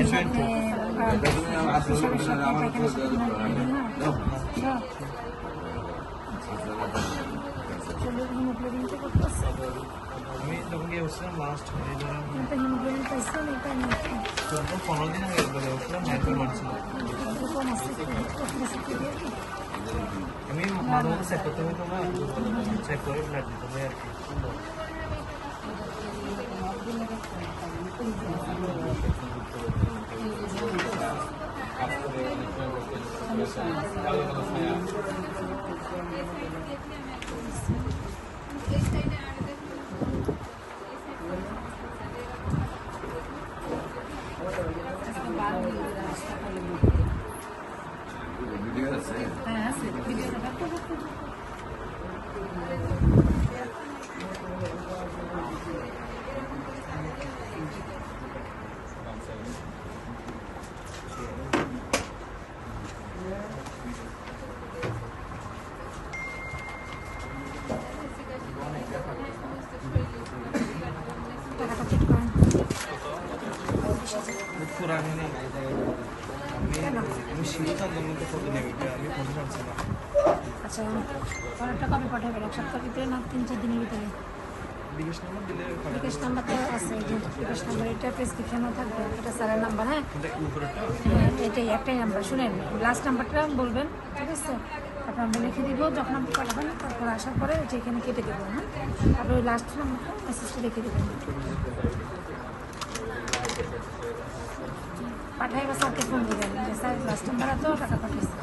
আমি যখন গিয়ে বসছিলাম লাস্ট হিমোগ্লোবিন পাইছিলাম এটা নিয়ে 15 দিন আগে একবার বসছিলাম হ্যান্ডেল মারছিল। কম আছে আমি মাঝে মাঝে চেক করতে হইতো না, চেক করে ব্লাড দিতে হয় আর কি। হ্যাঁ আছে ভিডিও আমি শিরোধান মধ্যে কত নেবে আমি ফোনে জানছিলাম। আচ্ছা অর্ডারটা কবে পাঠাবেন? এক সপ্তাহের ভিতরে না 3-4 দিনের ভিতরে? বিকাশ নাম্বার দিলে বিকাশ নাম্বার তো আছে, বিকাশ নাম্বার এটা প্রেসক্রিপশনও থাকবে, এটা স্যারের নাম্বার। হ্যাঁ এটাই একটাই নাম্বার, শুনেন লাস্ট নাম্বারটা বলবেন, ঠিক আছে? তারপর আমরা লিখে দিব, যখন আপনি পাঠাবেন তারপর আসার পরে যেখানে কেটে দেবো। হ্যাঁ তারপর ওই লাস্ট নাম্বারটা মেসেজটা লিখে দেবেন, পাঠাই বা স্যারকে ফোন দেবেন যে স্যার লাস্ট নাম্বার এত টাকা পাঠিয়েছে।